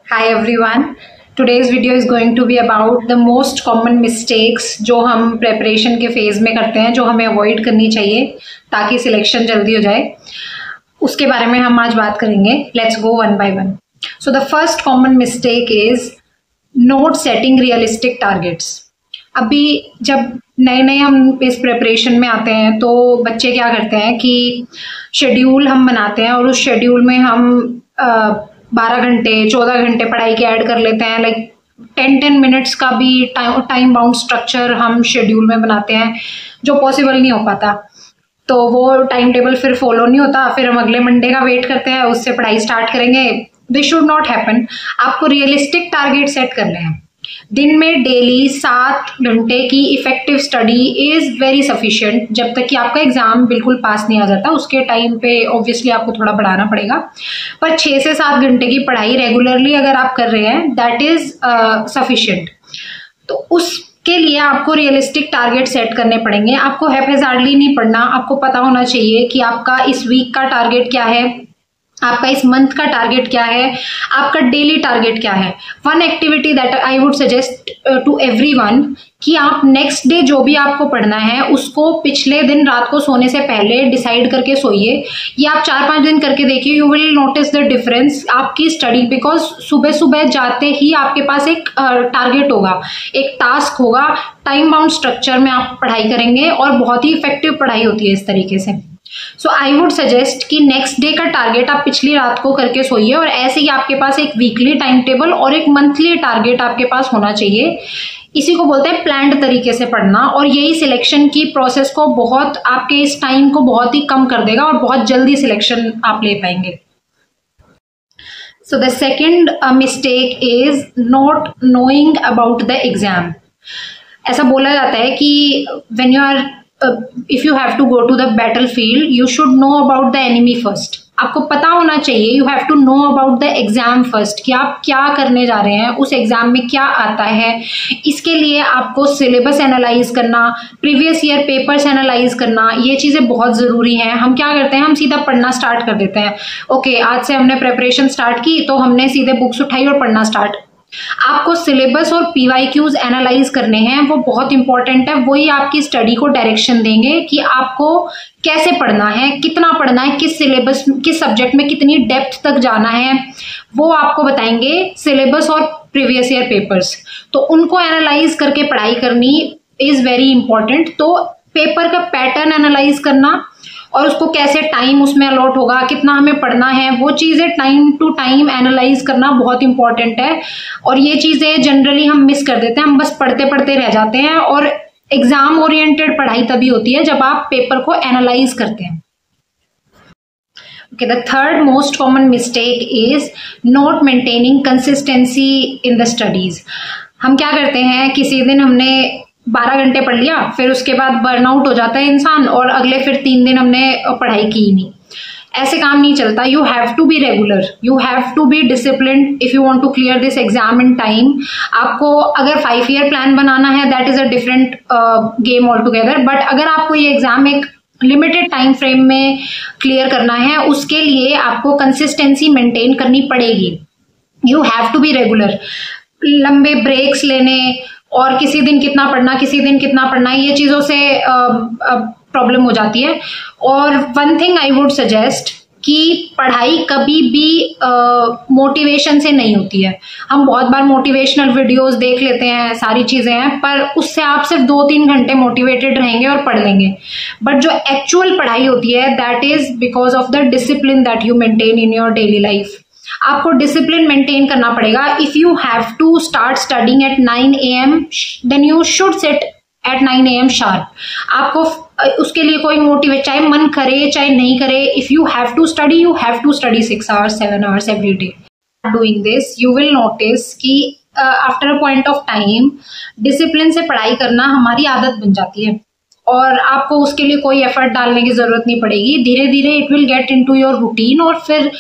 Hi everyone. Today's video is going to be about the most common mistakes जो हम preparation के phase में करते हैं, जो हमें avoid करनी चाहिए ताकि selection जल्दी हो जाए, उसके बारे में हम आज बात करेंगे. Let's go one by one. So the first common mistake is not setting realistic targets. अभी जब नए नए हम इस प्रिपरेशन में आते हैं तो बच्चे क्या करते हैं कि शेड्यूल हम बनाते हैं और उस शेड्यूल में हम 12 घंटे 14 घंटे पढ़ाई के ऐड कर लेते हैं. लाइक 10 मिनट्स का भी टाइम बाउंड स्ट्रक्चर हम शेड्यूल में बनाते हैं जो पॉसिबल नहीं हो पाता. तो वो टाइम टेबल फिर फॉलो नहीं होता. फिर हम अगले मंडे का वेट करते हैं, उससे पढ़ाई स्टार्ट करेंगे. This should not happen. आपको रियलिस्टिक टारगेट सेट करने हैं. दिन में डेली 7 घंटे की effective study is very sufficient. जब तक कि आपका एग्जाम बिल्कुल पास नहीं आ जाता, उसके टाइम पे ऑब्वियसली आपको थोड़ा बढ़ाना पड़ेगा. पर 6 से 7 घंटे की पढ़ाई रेगुलरली अगर आप कर रहे हैं, दैट इज़ सफिशिएंट. तो उसके लिए आपको रियलिस्टिक टारगेट सेट करने पड़ेंगे. आपको हैप्पीजार्डली नहीं पढ़ना. आपको पता होना चाहिए कि आपका इस वीक का टारगेट क्या है, आपका इस मंथ का टारगेट क्या है, आपका डेली टारगेट क्या है. One activity that I would suggest to everyone कि आप नेक्स्ट डे जो भी आपको पढ़ना है उसको पिछले दिन रात को सोने से पहले डिसाइड करके सोइए. या आप 4-5 दिन करके देखिए. You will notice the difference आपकी स्टडी. बिकॉज सुबह सुबह जाते ही आपके पास एक टारगेट होगा, एक टास्क होगा. टाइम बाउंड स्ट्रक्चर में आप पढ़ाई करेंगे और बहुत ही इफेक्टिव पढ़ाई होती है इस तरीके से. सो आई वुड सजेस्ट कि नेक्स्ट डे का टारगेट आप पिछली रात को करके सोइए और ऐसे ही आपके पास एक वीकली टाइम टेबल और एक मंथली टारगेट आपके पास होना चाहिए. इसी को बोलते हैं प्लान्ड तरीके से पढ़ना. और यही सिलेक्शन की प्रोसेस को बहुत, आपके इस टाइम को बहुत ही कम कर देगा और बहुत जल्दी सिलेक्शन आप ले पाएंगे. So the second mistake is not knowing about the exam. ऐसा बोला जाता है कि when you are if you have to go to the battlefield, you should know about the enemy first. आपको पता होना चाहिए, you have to know about the exam first, कि आप क्या करने जा रहे हैं, उस एग्जाम में क्या आता है. इसके लिए आपको सिलेबस एनालाइज करना, प्रीवियस ईयर पेपर्स एनालाइज करना, ये चीज़ें बहुत ज़रूरी हैं. हम क्या करते हैं, हम सीधा पढ़ना स्टार्ट कर देते हैं. ओके, आज से हमने प्रेपरेशन स्टार्ट की तो हमने सीधे बुक्स उठाई और पढ़ना स्टार्ट. आपको सिलेबस और PYQs एनालाइज करने हैं, वो बहुत इंपॉर्टेंट है. वही आपकी स्टडी को डायरेक्शन देंगे कि आपको कैसे पढ़ना है, कितना पढ़ना है, किस सिलेबस, किस सब्जेक्ट में कितनी डेप्थ तक जाना है, वो आपको बताएंगे सिलेबस और प्रीवियस ईयर पेपर्स. तो उनको एनालाइज करके पढ़ाई करनी इज़ वेरी इंपॉर्टेंट. तो पेपर का पैटर्न एनालाइज करना और उसको कैसे टाइम उसमें अलॉट होगा, कितना हमें पढ़ना है, वो चीज़ें टाइम टू टाइम एनालाइज करना बहुत इंपॉर्टेंट है. और ये चीज़ें जनरली हम मिस कर देते हैं. हम बस पढ़ते पढ़ते रह जाते हैं. और एग्जाम ओरिएंटेड पढ़ाई तभी होती है जब आप पेपर को एनालाइज करते हैं. Okay, the third most common mistake is not maintaining consistency in the studies. हम क्या करते हैं, किसी दिन हमने 12 घंटे पढ़ लिया, फिर उसके बाद बर्नआउट हो जाता है इंसान और अगले फिर 3 दिन हमने पढ़ाई की ही नहीं. ऐसे काम नहीं चलता. You have to be regular, you have to be disciplined if you want to clear this exam in time. आपको अगर 5 ईयर प्लान बनाना है, that is a different game altogether. But अगर आपको ये एग्जाम एक लिमिटेड टाइम फ्रेम में clear करना है, उसके लिए आपको कंसिस्टेंसी मेंटेन करनी पड़ेगी. You have to be regular. लंबे ब्रेक्स लेने और किसी दिन कितना पढ़ना, किसी दिन कितना पढ़ना, ये चीज़ों से प्रॉब्लम हो जाती है. और one thing I would suggest कि पढ़ाई कभी भी मोटिवेशन से नहीं होती है. हम बहुत बार मोटिवेशनल वीडियोस देख लेते हैं, सारी चीज़ें हैं, पर उससे आप सिर्फ 2-3 घंटे मोटिवेटेड रहेंगे और पढ़ लेंगे. बट जो एक्चुअल पढ़ाई होती है, that is because of the discipline that you maintain in your daily life. आपको डिसिप्लिन मेंटेन करना पड़ेगा. If you have to start studying at 9 AM, then you should set at 9 AM sharp. आपको उसके लिए कोई मोटिवेट, चाहे मन करे चाहे नहीं करे, if you have to study, you have to study 6 hours 7 hours every day. Doing this you will notice कि after a point of time discipline से पढ़ाई करना हमारी आदत बन जाती है और आपको उसके लिए कोई एफर्ट डालने की ज़रूरत नहीं पड़ेगी. धीरे धीरे it will get into your routine और फिर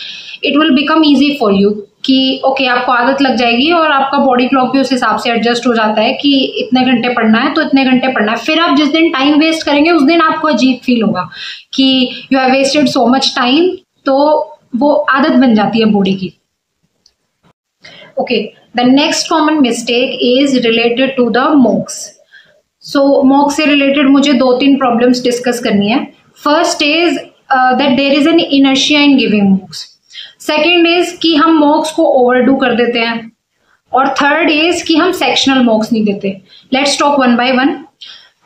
it will become easy for you कि ओके, आपको आदत लग जाएगी और आपका बॉडी क्लॉक भी उस हिसाब से एडजस्ट हो जाता है कि इतने घंटे पढ़ना है तो इतने घंटे पढ़ना है. फिर आप जिस दिन टाइम वेस्ट करेंगे उस दिन आपको अजीब फील होगा कि you have wasted so much time. तो वो आदत बन जाती है बॉडी की. Okay, the next common mistake is related to the mocks. So mocks से रिलेटेड मुझे 2-3 प्रॉब्लम्स डिस्कस करनी है. First is that there is an inertia in giving mocks. Second is कि हम मॉक्स को ओवरडू कर देते हैं. और थर्ड इज कि हम सेक्शनल मॉक्स नहीं देते. Let's talk one by one.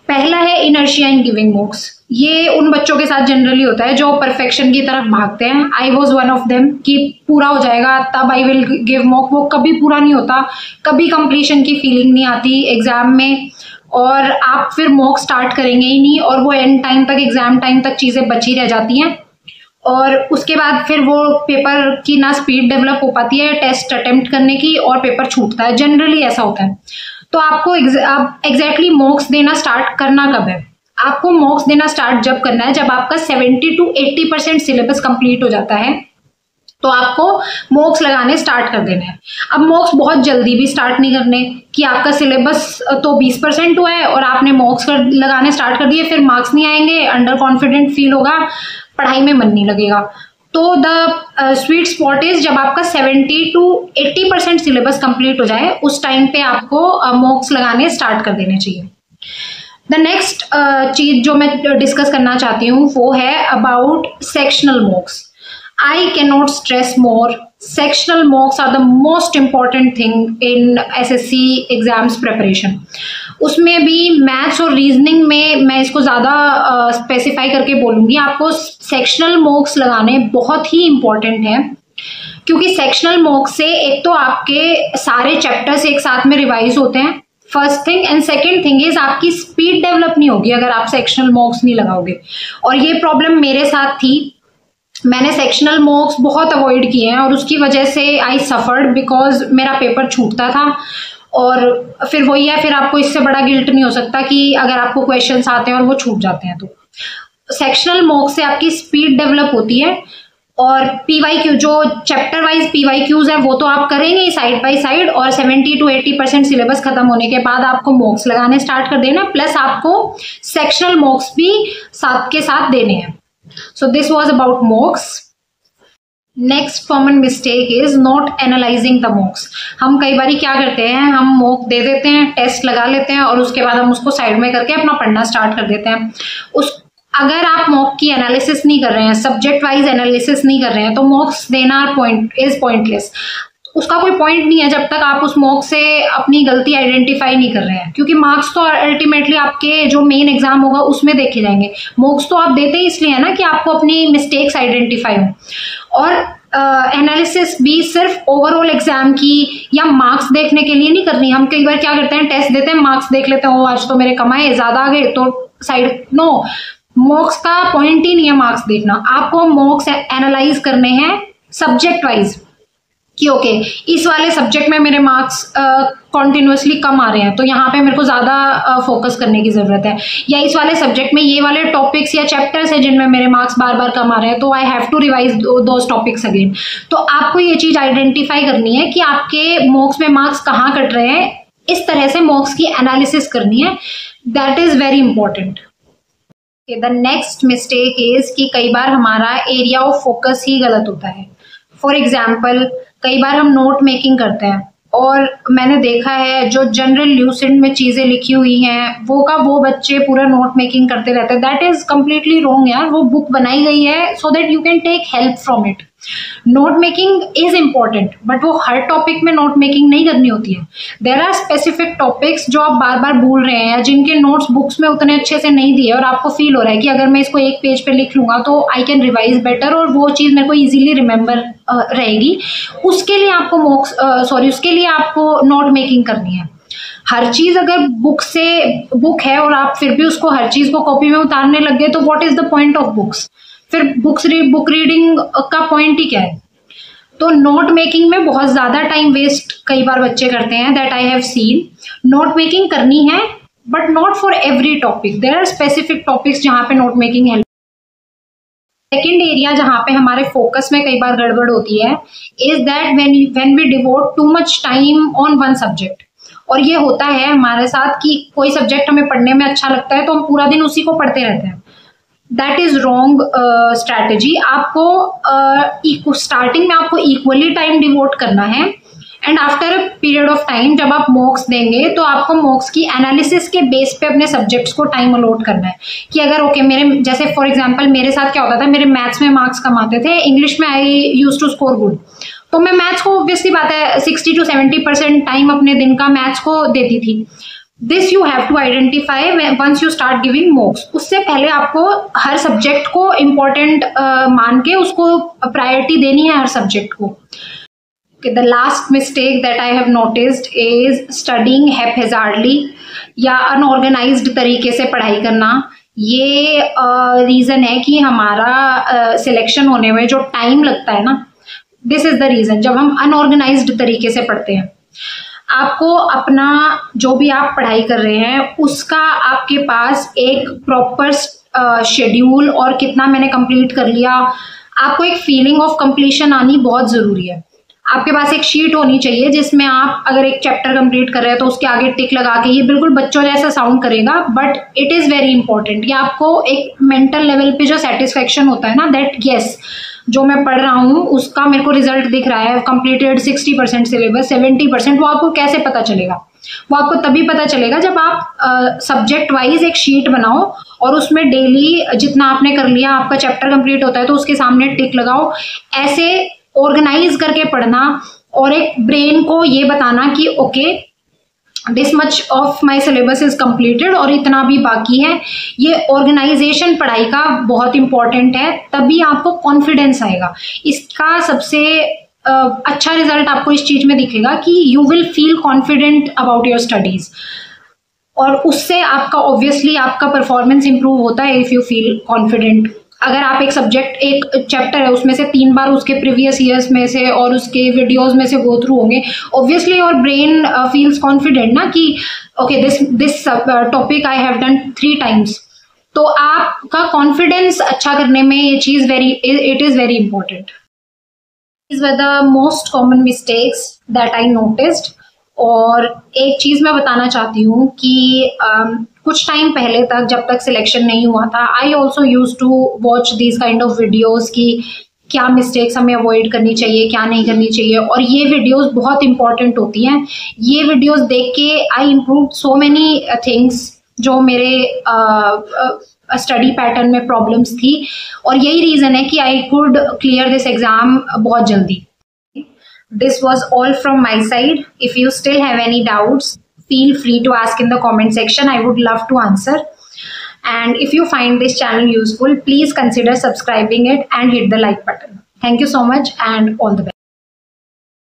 पहला है इनर्शिया इन गिविंग मॉक्स. ये उन बच्चों के साथ जनरली होता है जो परफेक्शन की तरफ भागते हैं. I was one of them कि पूरा हो जाएगा तब आई विल गिव मॉक. वो कभी पूरा नहीं होता, कभी कंप्लीशन की फीलिंग नहीं आती एग्जाम में, और आप फिर मॉक स्टार्ट करेंगे ही नहीं, और वो एंड टाइम तक, एग्जाम टाइम तक चीज़ें बची रह जाती हैं, और उसके बाद फिर वो पेपर की ना स्पीड डेवलप हो पाती है टेस्ट अटेम्प्ट करने की, और पेपर छूटता है. जनरली ऐसा होता है. तो आपको एग्जैक्टली मॉक्स देना स्टार्ट करना कब है? आपको मॉक्स देना स्टार्ट जब करना है जब आपका 70 to 80% सिलेबस कंप्लीट हो जाता है, तो आपको मॉक्स लगाने स्टार्ट कर देना है. अब मॉक्स बहुत जल्दी भी स्टार्ट नहीं करने कि आपका सिलेबस तो 20% हुआ है और आपने मॉक्स लगाने स्टार्ट कर दिए, फिर मार्क्स नहीं आएंगे, अंडर कॉन्फिडेंट फील होगा, पढ़ाई में मन नहीं लगेगा. तो द स्वीट स्पॉट इज जब आपका 70 to 80% सिलेबस कंप्लीट हो जाए, उस टाइम पे आपको मॉक्स लगाने स्टार्ट कर देने चाहिए. द नेक्स्ट चीज जो मैं डिस्कस करना चाहती हूँ वो है about sectional मॉक्स. I cannot stress more. Sectional mocks are the most important thing in SSC exams preparation. उसमें भी मैथ्स और रीजनिंग में मैं इसको ज़्यादा स्पेसिफाई करके बोलूँगी. आपको सेक्शनल मॉक्स लगाने बहुत ही इम्पॉर्टेंट है, क्योंकि सेक्शनल मॉक्स से एक तो आपके सारे चैप्टर्स एक साथ में रिवाइज होते हैं, first thing, and second thing is आपकी स्पीड डेवलप नहीं होगी अगर आप सेक्शनल मॉक्स नहीं लगाओगे. और ये प्रॉब्लम मेरे साथ थी. मैंने सेक्शनल मॉक्स बहुत अवॉइड किए हैं और उसकी वजह से आई सफर्ड बिकॉज मेरा पेपर छूटता था. और फिर वही है, फिर आपको इससे बड़ा गिल्ट नहीं हो सकता कि अगर आपको क्वेश्चंस आते हैं और वो छूट जाते हैं. तो सेक्शनल मॉक्स से आपकी स्पीड डेवलप होती है. और PYQ जो चैप्टर वाइज PYQs है वो तो आप करेंगे ही साइड बाय साइड, और 70 to 80% सिलेबस खत्म होने के बाद आपको मॉक्स लगाने स्टार्ट कर देना, प्लस आपको सेक्शनल मॉक्स भी साथ के साथ देने हैं. So this was about mocks. Next common mistake is not analyzing the mocks. हम कई बार क्या करते हैं, हम मॉक दे देते हैं, टेस्ट लगा लेते हैं, और उसके बाद हम उसको साइड में करके अपना पढ़ना स्टार्ट कर देते हैं. अगर आप मॉक की एनालिसिस नहीं कर रहे हैं, सब्जेक्ट वाइज एनालिसिस नहीं कर रहे हैं, तो मॉक्स देना पॉइंटलेस. उसका कोई पॉइंट नहीं है जब तक आप उस मॉक से अपनी गलती आइडेंटिफाई नहीं कर रहे हैं, क्योंकि मार्क्स तो अल्टीमेटली आपके जो मेन एग्जाम होगा उसमें देखे जाएंगे. मॉक्स तो आप देते ही इसलिए है ना कि आपको अपनी मिस्टेक्स आइडेंटिफाई हो. और एनालिसिस भी सिर्फ ओवरऑल एग्जाम की या मार्क्स देखने के लिए नहीं करनी. हम कई बार क्या करते हैं, टेस्ट देते हैं, मार्क्स देख लेते हैं, आज तो मेरे कम आए, ज्यादा आ गए तो साइड. नो, मॉक्स का पॉइंट ही नहीं है मार्क्स देखना. आपको मॉक्स एनालाइज करने हैं सब्जेक्ट वाइज कि ओके इस वाले सब्जेक्ट में मेरे मार्क्स कॉन्टिन्यूसली कम आ रहे हैं, तो यहाँ पे मेरे को ज़्यादा फोकस करने की ज़रूरत है. या इस वाले सब्जेक्ट में ये वाले टॉपिक्स या चैप्टर्स हैं जिनमें मेरे मार्क्स बार बार कम आ रहे हैं, तो I have to revise those topics again. तो आपको ये चीज़ आइडेंटिफाई करनी है कि आपके मॉक्स में मार्क्स कहाँ कट रहे हैं. इस तरह से मॉक्स की एनालिसिस करनी है. That is very important. The next mistake is कि कई बार हमारा एरिया ऑफ फोकस ही गलत होता है. फॉर एग्जाम्पल, कई बार हम नोट मेकिंग करते हैं और मैंने देखा है जो जनरल ल्यूसेंट में चीज़ें लिखी हुई हैं वो बच्चे पूरा नोट मेकिंग करते रहते हैं. दैट इज़ कम्प्लीटली रॉन्ग यार. वो बुक बनाई गई है so that you can take help from it. Note making is important, but वो हर टॉपिक में नोट मेकिंग नहीं करनी होती है. देर आर स्पेसिफिक टॉपिक्स जो आप बार बार भूल रहे हैं या जिनके नोट्स बुक्स में उतने अच्छे से नहीं दिए और आपको फील हो रहा है कि अगर मैं इसको एक पेज पे लिख लूंगा तो आई कैन रिवाइज बेटर और वो चीज़ मेरे को इजीली रिमेंबर रहेगी. उसके लिए आपको नोट मेकिंग करनी है. हर चीज अगर बुक है और आप फिर भी उसको हर चीज को कॉपी में उतारने लग गए तो what is the point of books. फिर बुक रीडिंग का पॉइंट ही क्या है. तो नोट मेकिंग में बहुत ज्यादा टाइम वेस्ट कई बार बच्चे करते हैं. That I have seen. Note making करनी है but not for every topic. There are specific topics जहाँ पे note making help. Second area जहाँ पे हमारे फोकस में कई बार गड़बड़ होती है is that when we devote too much time on one subject. और ये होता है हमारे साथ कि कोई सब्जेक्ट हमें पढ़ने में अच्छा लगता है तो हम पूरा दिन उसी को पढ़ते रहते हैं. That is wrong strategy. आपको स्टार्टिंग में आपको इक्वली टाइम डिवोट करना है and after a period of time जब आप मॉक्स देंगे तो आपको मॉक्स की एनालिसिस के बेस पे अपने सब्जेक्ट्स को टाइम अलॉट करना है कि अगर ओके मेरे जैसे फॉर एग्जांपल मेरे साथ क्या होता था, मेरे मैथ्स में मार्क्स कम आते थे, इंग्लिश में आई यूज टू स्कोर गुड, तो मैं मैथ्स को ऑब्वियसली बात है 60 to 70% टाइम अपने दिन का मैथ्स को देती थी। This you have to identify once you start giving mocks. उससे पहले आपको हर सब्जेक्ट को इम्पोर्टेंट मान के उसको प्रायोरिटी देनी है हर सब्जेक्ट को। The last mistake that I have noticed is studying haphazardly या अनऑर्गेनाइज्ड तरीके से पढ़ाई करना। ये रीज़न है कि हमारा सिलेक्शन होने में जो टाइम लगता है ना, दिस इज़ द रीज़न। जब हम अनऑर्गेनाइज्ड तरीके से पढ़ते हैं, आपको अपना जो भी आप पढ़ाई कर रहे हैं उसका आपके पास एक प्रॉपर शेड्यूल और कितना मैंने कंप्लीट कर लिया, आपको एक फीलिंग ऑफ कंप्लीशन आनी बहुत ज़रूरी है। आपके पास एक शीट होनी चाहिए जिसमें आप अगर एक चैप्टर कंप्लीट कर रहे हैं तो उसके आगे टिक लगा के, ये बिल्कुल बच्चों जैसा साउंड करेगा but it is very important. ये आपको एक मेंटल लेवल पे जो सेटिस्फेक्शन होता है ना, दैट यस जो मैं पढ़ रहा हूँ उसका मेरे को रिजल्ट दिख रहा है, कंप्लीटेड 60% सिलेबस, 70%, वो आपको कैसे पता चलेगा? वो आपको तभी पता चलेगा जब आप सब्जेक्ट वाइज एक शीट बनाओ और उसमें डेली जितना आपने कर लिया, आपका चैप्टर कंप्लीट होता है तो उसके सामने टिक लगाओ। ऐसे ऑर्गेनाइज करके पढ़ना और एक ब्रेन को ये बताना कि okay this much of my syllabus is completed और इतना भी बाकी है। ये ऑर्गेनाइजेशन पढ़ाई का बहुत इंपॉर्टेंट है, तभी आपको कॉन्फिडेंस आएगा। इसका सबसे अच्छा रिजल्ट आपको इस चीज में दिखेगा कि you will feel confident about your studies, और उससे आपका ऑब्वियसली आपका परफॉर्मेंस इंप्रूव होता है इफ यू फील कॉन्फिडेंट। अगर आप एक सब्जेक्ट, एक चैप्टर है उसमें से 3 बार उसके प्रीवियस ईयर्स में से और उसके वीडियोस में से गो थ्रू होंगे, obviously your brain feels confident ना कि okay this topic I have done 3 times। तो आपका कॉन्फिडेंस अच्छा करने में ये चीज़ it is very important. These were the most common mistakes that I noticed। और एक चीज़ मैं बताना चाहती हूँ कि कुछ टाइम पहले तक, जब तक सिलेक्शन नहीं हुआ था, I also use to watch these kind of videos कि क्या मिस्टेक्स हमें अवॉइड करनी चाहिए, क्या नहीं करनी चाहिए। और ये वीडियोज़ बहुत इंपॉर्टेंट होती हैं। ये वीडियोज़ देख के I improve so many things जो मेरे स्टडी पैटर्न में प्रॉब्लम्स थी, और यही रीज़न है कि I could clear this exam बहुत जल्दी। This was all from my side. If you still have any doubts, feel free to ask in the comment section. I would love to answer. And if you find this channel useful, please consider subscribing it and hit the like button. Thank you so much and all the best.